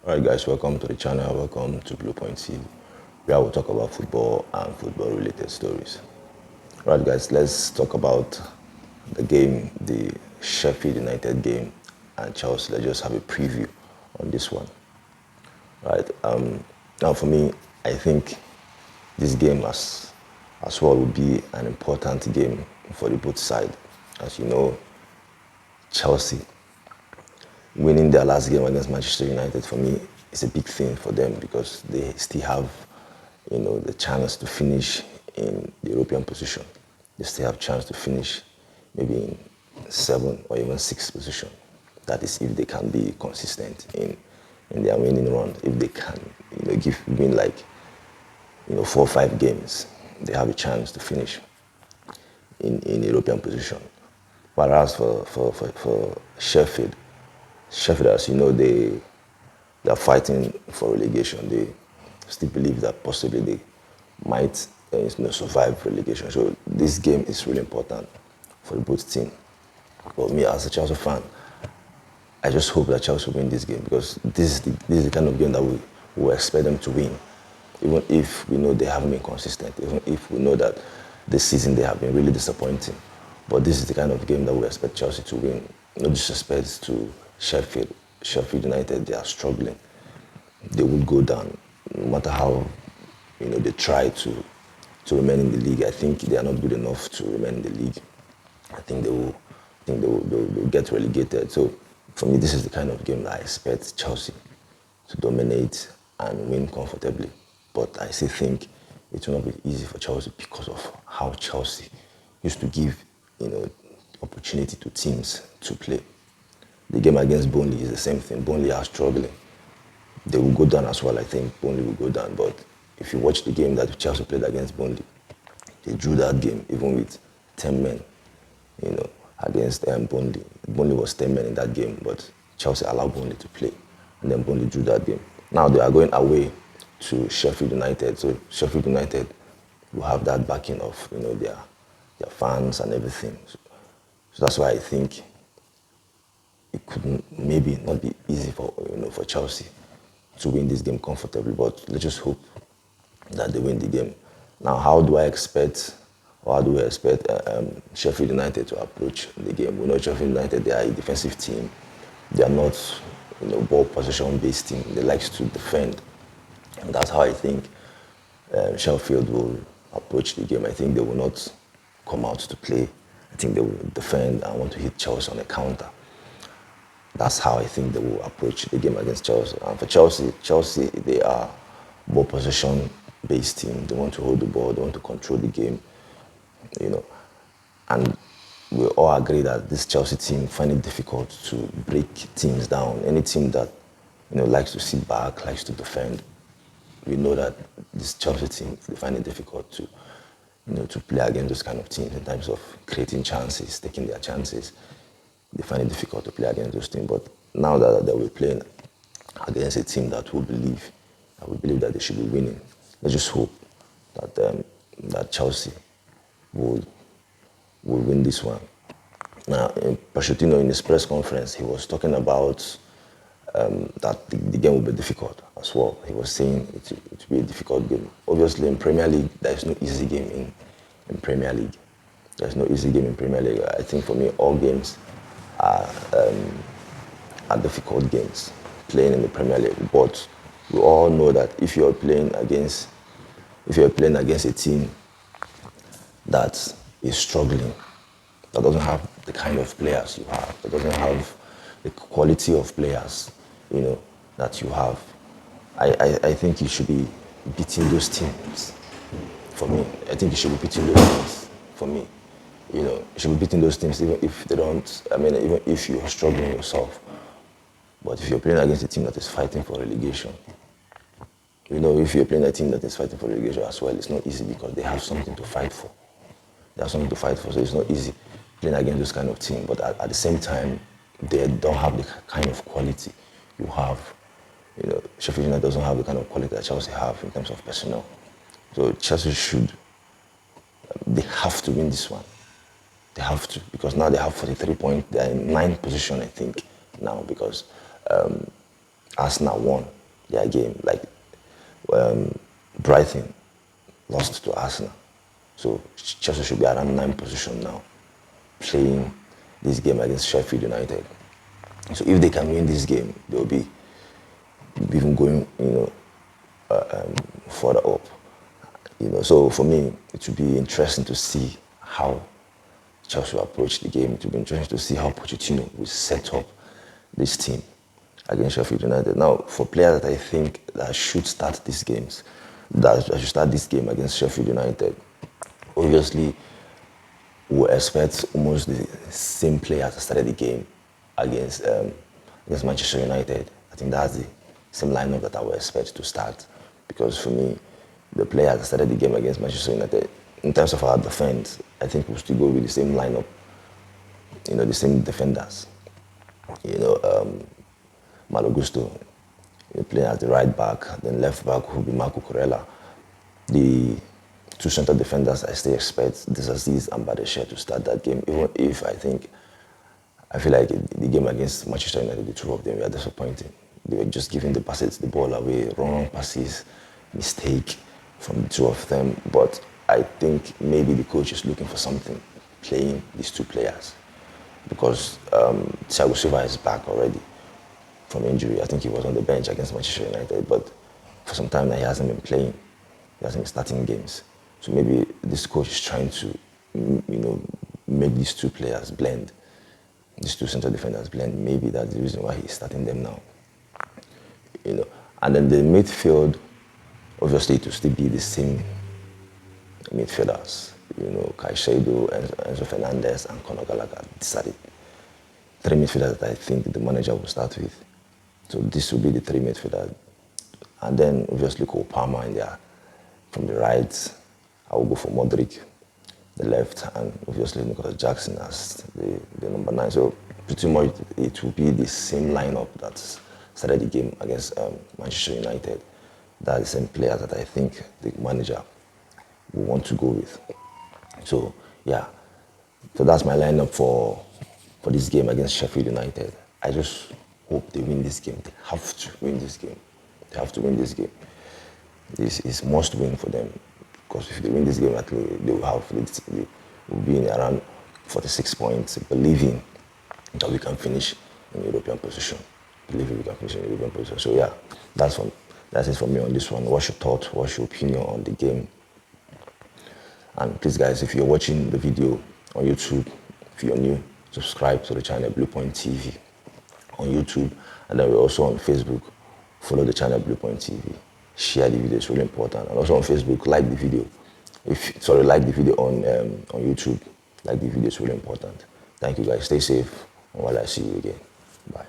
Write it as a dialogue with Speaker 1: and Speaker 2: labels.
Speaker 1: Alright guys, welcome to the channel, welcome to Blue Point TV, where I will talk about football and football related stories. Alright guys, let's talk about the game, the Sheffield United game and Chelsea. Let's just have a preview on this one. Right. Now for me, I think this game as well will be an important game for the both sides. As you know, Chelsea winning their last game against Manchester United, for me, is a big thing for them because they still have, the chance to finish in the European position. They still have chance to finish maybe in 7th or even 6th position. That is if they can be consistent in their winning run. If they can, win like, 4 or 5 games, they have a chance to finish in European position. Whereas for Sheffield, as you know, they are fighting for relegation. They still believe that possibly they might survive relegation. So this game is really important for both teams. But me as a Chelsea fan, I just hope that Chelsea win this game because this is the kind of game that we expect them to win. Even if we know they haven't been consistent, even if we know that this season they have been really disappointing. But this is the kind of game that we expect Chelsea to win. No disrespect to Sheffield. Sheffield United, they are struggling. They will go down, no matter how they try to remain in the league. I think they are not good enough to remain in the league. I think they will get relegated. So for me, this is the kind of game that I expect Chelsea to dominate and win comfortably. But I still think it will not be easy for Chelsea because of how Chelsea used to give opportunity to teams to play. The game against Burnley is the same thing. Burnley are struggling. They will go down as well, I think. Burnley will go down. But if you watch the game that Chelsea played against Burnley, they drew that game even with 10 men, against Burnley. Burnley was 10 men in that game, but Chelsea allowed Burnley to play. And then Burnley drew that game. Now they are going away to Sheffield United. So Sheffield United will have that backing of, their fans and everything. So that's why I think it could maybe not be easy for Chelsea to win this game comfortably, but let's just hope that they win the game. Now, how do we expect Sheffield United to approach the game? We know Sheffield United, they are a defensive team. They are not ball possession-based team. They like to defend. And that's how I think Sheffield will approach the game. I think they will not come out to play. I think they will defend and want to hit Chelsea on a counter. That's how I think they will approach the game against Chelsea. And for Chelsea, they are ball possession-based team. They want to hold the ball. They want to control the game, And we all agree that this Chelsea team find it difficult to break teams down. Any team that likes to sit back, likes to defend, we know that this Chelsea team, they find it difficult to play against those kind of teams in terms of creating chances, taking their chances. They find it difficult to play against those teams. But now that we're playing against a team that we believe that they should be winning, let's just hope that Chelsea will win this one. Now, Pochettino in his press conference, he was talking about that the game will be difficult as well. He was saying it will be a difficult game. Obviously, in Premier League, there is no easy game in Premier League. There's no easy game in Premier League. I think for me, all games are difficult games playing in the Premier League. But we all know that if you're playing against a team that is struggling, that doesn't have the kind of players you have, that doesn't have the quality of players, that you have, I think you should be beating those teams. For me, I think you should be beating those teams. For me, you should be beating those teams even if they don't. Even if you're struggling yourself. But if you're playing against a team that is fighting for relegation, if you're playing a team that is fighting for relegation as well, it's not easy because they have something to fight for. They have something to fight for, so it's not easy playing against this kind of team. But at the same time, they don't have the kind of quality you have. Sheffield United doesn't have the kind of quality that Chelsea have in terms of personnel. So Chelsea they have to win this one. They have to, because now they have 43 points. They're in 9th position, I think, now, because Arsenal won their game. Like Brighton lost to Arsenal. So Chelsea should be around 9th position now, playing this game against Sheffield United. So if they can win this game, they'll be even going, further up. So for me, it would be interesting to see how Chelsea will approach the game. It will be interesting to see how Pochettino will set up this team against Sheffield United. Now, for players that I think that should start these games, that should start this game against Sheffield United, obviously, we expect almost the same players that started the game against Manchester United. I think that's the same lineup that I would expect to start, because for me, the players that started the game against Manchester United, in terms of our defense, I think we'll still go with the same lineup, the same defenders. Malo Gusto, playing as the right back, then left back will be Marco Corella. The two central defenders, I still expect Disaziz and Badesha to start that game, even if I feel like the game against Manchester United, the two of them were disappointing. They were just giving the ball away, wrong passes, mistake from the two of them. But I think maybe the coach is looking for something, playing these two players, because Thiago Silva is back already from injury. I think he was on the bench against Manchester United, but for some time now he hasn't been playing. He hasn't been starting games. So maybe this coach is trying to, make these two players blend, these two central defenders blend. Maybe that's the reason why he's starting them now. And then the midfield, obviously, to still be the same midfielders. Caicedo, Enzo Fernandez, and Conor Gallagher. These are the three midfielders that I think the manager will start with. So this will be the three midfielders. And then obviously Cole Palmer in there. From the right, I will go for Modric, the left, and obviously Nicolas Jackson as the number 9. So pretty much it will be the same lineup that started the game against Manchester United. That's the same player that I think the manager will want to go with. So yeah, so that's my lineup for this game against Sheffield United. I just hope they win this game. They have to win this game. They have to win this game. This is must win for them, because if they win this game, at least they will be in around 46 points, believing that we can finish in European position. Believing we can finish in European position. So yeah, that's it for me on this one. What's your thought? What's your opinion on the game? And please, guys, if you're watching the video on YouTube, if you're new, subscribe to the channel Blue Point TV on YouTube, and then we're also on Facebook. Follow the channel Blue Point TV. Share the video; it's really important. And also on Facebook, like the video. Like the video on YouTube. Like the video; it's really important. Thank you, guys. Stay safe. And while I see you again, bye.